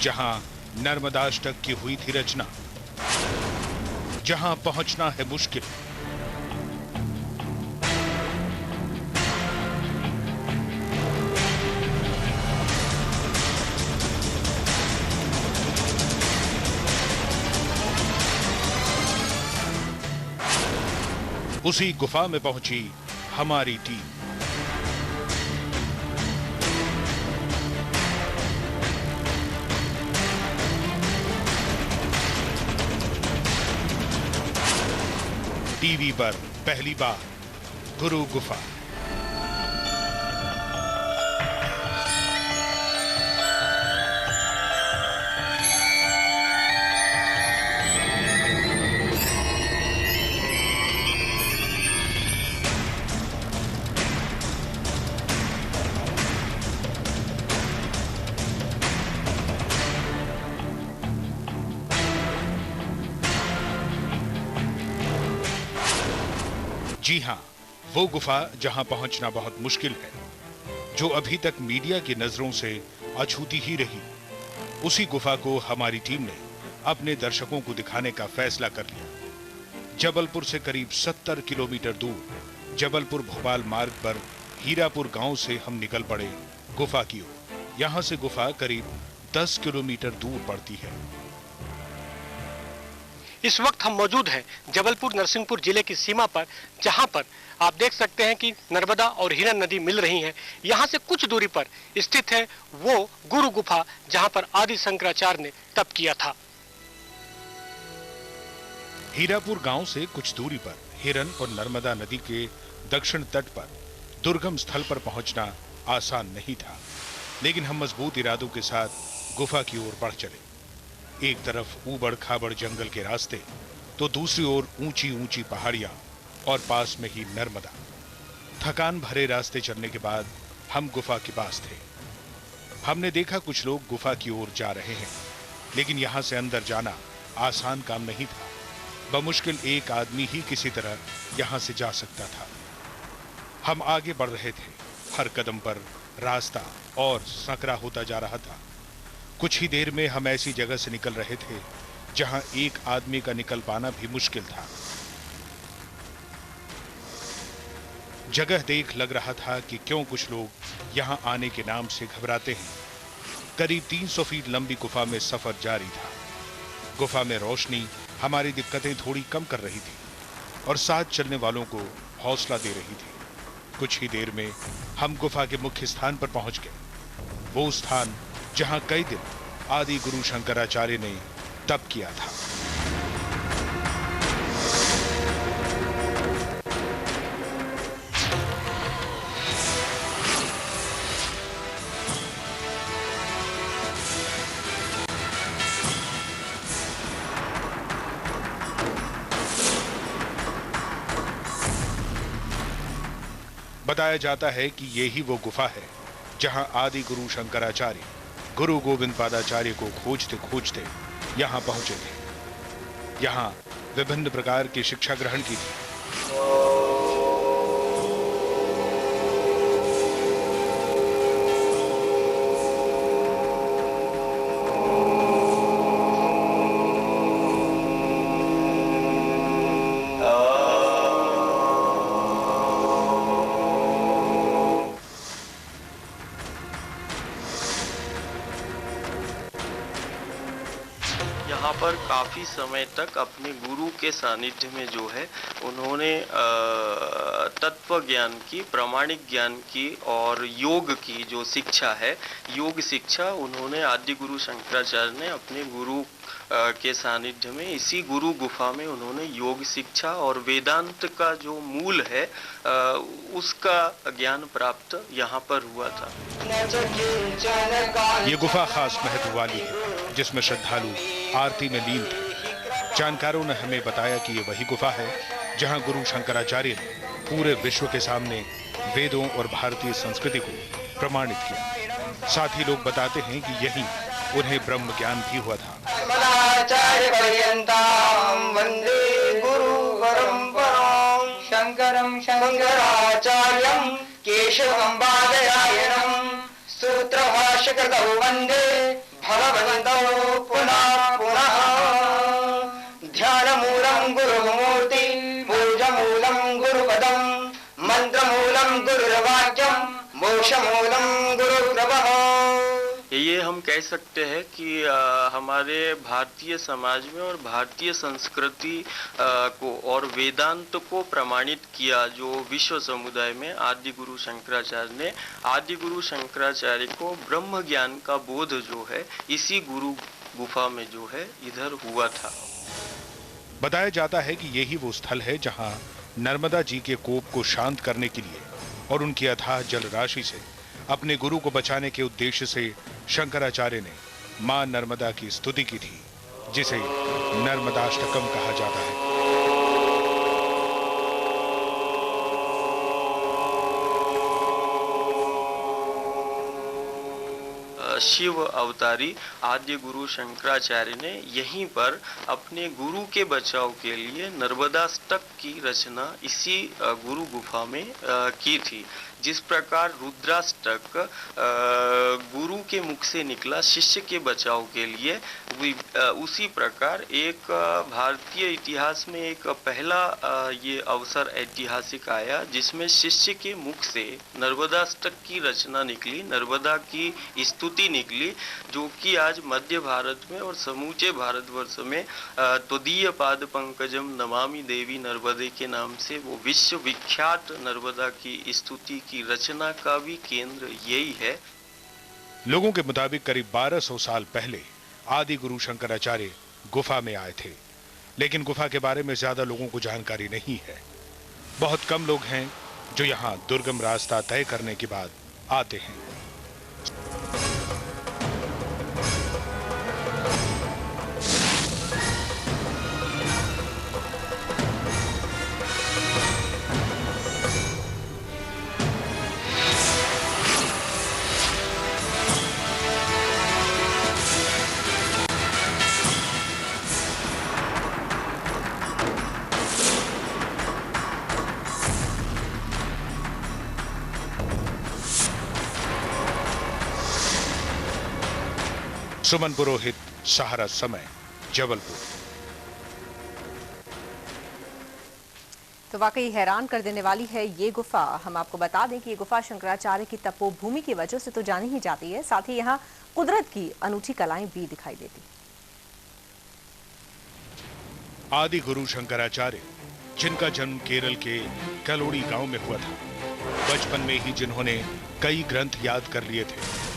जहां नर्मदाष्टक की हुई थी रचना, जहां पहुंचना है मुश्किल, उसी गुफा में पहुंची हमारी टीम। टीवी पर पहली बार गुरु गुफा। जी हां, वो गुफा जहां पहुंचना बहुत मुश्किल है, जो अभी तक मीडिया की नजरों से अछूती ही रही, उसी गुफा को हमारी टीम ने अपने दर्शकों को दिखाने का फैसला कर लिया। जबलपुर से करीब 70 किलोमीटर दूर जबलपुर भोपाल मार्ग पर हीरापुर गांव से हम निकल पड़े गुफा की ओर। यहां से गुफा करीब 10 किलोमीटर दूर पड़ती है। इस वक्त हम मौजूद हैं जबलपुर नरसिंहपुर जिले की सीमा पर, जहां पर आप देख सकते हैं कि नर्मदा और हिरन नदी मिल रही हैं। यहां से कुछ दूरी पर स्थित है वो गुरु गुफा, जहां पर आदि शंकराचार्य ने तप किया था। हीरापुर गांव से कुछ दूरी पर हिरन और नर्मदा नदी के दक्षिण तट पर दुर्गम स्थल पर पहुंचना आसान नहीं था, लेकिन हम मजबूत इरादों के साथ गुफा की ओर बढ़ चले। एक तरफ ऊबड़ खाबड़ जंगल के रास्ते, तो दूसरी ओर ऊंची ऊंची पहाड़ियां और पास में ही नर्मदा। थकान भरे रास्ते चलने के बाद हम गुफा के पास थे। हमने देखा कुछ लोग गुफा की ओर जा रहे हैं, लेकिन यहां से अंदर जाना आसान काम नहीं था। बमुश्किल एक आदमी ही किसी तरह यहां से जा सकता था। हम आगे बढ़ रहे थे। हर कदम पर रास्ता और संकरा होता जा रहा था। कुछ ही देर में हम ऐसी जगह से निकल रहे थे जहां एक आदमी का निकल पाना भी मुश्किल था। जगह देख लग रहा था कि क्यों कुछ लोग यहां आने के नाम से घबराते हैं। करीब 300 फीट लंबी गुफा में सफर जारी था। गुफा में रोशनी हमारी दिक्कतें थोड़ी कम कर रही थी और साथ चलने वालों को हौसला दे रही थी। कुछ ही देर में हम गुफा के मुख्य स्थान पर पहुंच गए, वो स्थान जहां कई दिन आदि गुरु शंकराचार्य ने तप किया था। बताया जाता है कि यही वो गुफा है जहां आदि गुरु शंकराचार्य गुरु गोविंद पादाचार्य को खोजते खोजते यहां पहुंचे थे। यहां विभिन्न प्रकार की शिक्षा ग्रहण की थी। यहाँ पर काफ़ी समय तक अपने गुरु के सानिध्य में जो है उन्होंने तत्व ज्ञान की, प्रामाणिक ज्ञान की और योग की जो शिक्षा है, योग शिक्षा उन्होंने आदि गुरु शंकराचार्य ने अपने गुरु के सानिध्य में, इसी गुरु गुफा में उन्होंने योग शिक्षा और वेदांत का जो मूल है उसका ज्ञान प्राप्त यहाँ पर हुआ था। ये गुफा खास महत्व वाली है जिसमें श्रद्धालु आरती में लीन थे। जानकारों ने हमें बताया कि ये वही गुफा है जहां गुरु शंकराचार्य ने पूरे विश्व के सामने वेदों और भारतीय संस्कृति को प्रमाणित किया। साथ ही लोग बताते हैं कि यही उन्हें ब्रह्म ज्ञान भी हुआ था। वंदे गुरु परंपरां शंकरं शंकराचार्यं केशवं बादरायणं सूत्रभाष्यकृतौ वंदे फलवन्तौ पुनः पुनः ध्यानमूलं गुरुमूर्ति पूजमूलं गुरुपदं मंत्रमूलं गुरुर्वाक्यं मोक्षमूलं गुरुप्रभः। ये हम कह सकते हैं कि हमारे भारतीय समाज में और भारतीय संस्कृति को और वेदांत को प्रमाणित किया जो विश्व समुदाय में आदि गुरु शंकराचार्य ने। आदि गुरु शंकराचार्य को ब्रह्म ज्ञान का बोध जो है इसी गुरु गुफा में जो है इधर हुआ था। बताया जाता है कि यही वो स्थल है जहां नर्मदा जी के कोप को शांत करने के लिए और उनकी अथाह जल राशि से अपने गुरु को बचाने के उद्देश्य से शंकराचार्य ने मां नर्मदा की स्तुति की थी, जिसे नर्मदाष्टकम कहा जाता है। शिव अवतारी आद्य गुरु शंकराचार्य ने यहीं पर अपने गुरु के बचाव के लिए नर्मदाष्टक की रचना इसी गुरु गुफा में की थी। जिस प्रकार रुद्राष्टक गुरु के मुख से निकला शिष्य के बचाव के लिए, उसी प्रकार एक भारतीय इतिहास में एक पहला ये अवसर ऐतिहासिक आया जिसमें शिष्य के मुख से नर्मदाष्टक की रचना निकली, नर्मदा की स्तुति निकली, जो कि आज मध्य भारत में और समूचे भारतवर्ष में त्वदीय पाद पंकजम नमामि देवी नर्मदे के नाम से वो विश्व विख्यात नर्मदा की स्तुति की रचना का भी केंद्र यही है। लोगों के मुताबिक करीब 1200 साल पहले आदि गुरु शंकराचार्य गुफा में आए थे, लेकिन गुफा के बारे में ज्यादा लोगों को जानकारी नहीं है। बहुत कम लोग हैं जो यहां दुर्गम रास्ता तय करने के बाद आते हैं। सुमन पुरोहित, सहारा समय, जबलपुर। तो वाकई हैरान कर देने वाली है ये गुफा। हम आपको बता दें कि ये गुफा शंकराचार्य की तपोभूमि की वजह से तो जानी ही जाती है, साथ ही यहाँ कुदरत की अनूठी कलाएं भी दिखाई देती। आदि गुरु शंकराचार्य, जिनका जन्म केरल के कलोड़ी गांव में हुआ था, बचपन में ही जिन्होंने कई ग्रंथ याद कर लिए थे,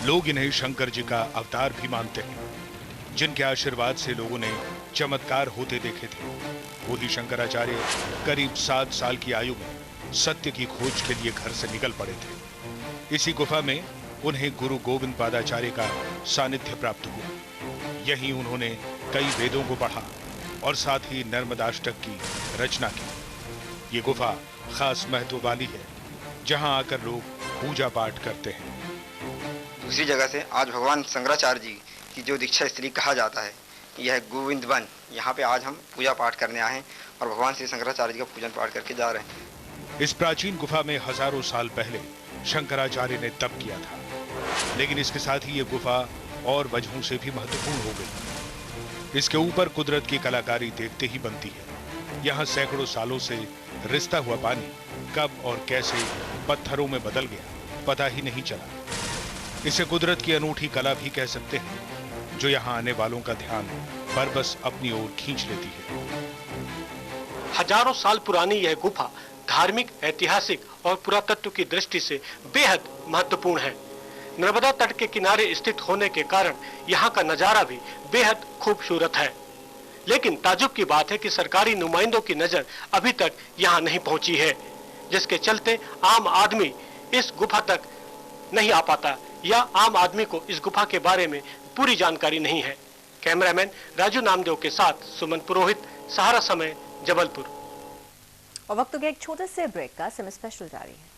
लोग इन्हें शंकर जी का अवतार भी मानते हैं, जिनके आशीर्वाद से लोगों ने चमत्कार होते देखे थे, वही शंकराचार्य करीब 7 साल की आयु में सत्य की खोज के लिए घर से निकल पड़े थे। इसी गुफा में उन्हें गुरु गोविंद पादाचार्य का सानिध्य प्राप्त हुआ। यहीं उन्होंने कई वेदों को पढ़ा और साथ ही नर्मदाष्टक की रचना की। ये गुफा खास महत्व वाली है, जहां आकर लोग पूजा पाठ करते हैं। दूसरी जगह से आज भगवान शंकराचार्य जी की जो दीक्षा स्थली कहा जाता है, यह गोविंद वन, यहाँ पे आज हम पूजा पाठ करने आए हैं और भगवान श्री शंकराचार्य जी का पूजन पाठ करके जा रहे हैं। इस प्राचीन गुफा में हजारों साल पहले शंकराचार्य ने तप किया था, लेकिन इसके साथ ही ये गुफा और वजहों से भी महत्वपूर्ण हो गई। इसके ऊपर कुदरत की कलाकारी देखते ही बनती है। यहाँ सैकड़ों सालों से रिसता हुआ पानी कब और कैसे पत्थरों में बदल गया, पता ही नहीं चला। इसे कुदरत की अनूठी कला भी कह सकते हैं, जो यहाँ आने वालों का ध्यान बरबस अपनी ओर खींच लेती है। हजारों साल पुरानी यह गुफा धार्मिक, ऐतिहासिक और पुरातत्व की दृष्टि से बेहद महत्वपूर्ण है। नर्मदा तट के किनारे स्थित होने के कारण यहाँ का नजारा भी बेहद खूबसूरत है। लेकिन ताज्जुब की बात है कि सरकारी नुमाइंदों की नजर अभी तक यहाँ नहीं पहुंची है, जिसके चलते आम आदमी इस गुफा तक नहीं आ पाता या आम आदमी को इस गुफा के बारे में पूरी जानकारी नहीं है। कैमरामैन राजू नामदेव के साथ सुमन पुरोहित, सहारा समय, जबलपुर। और वक्त हो गया एक छोटे से ब्रेक का। समय स्पेशल जारी है।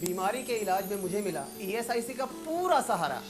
बीमारी के इलाज में मुझे मिला ESIC का पूरा सहारा।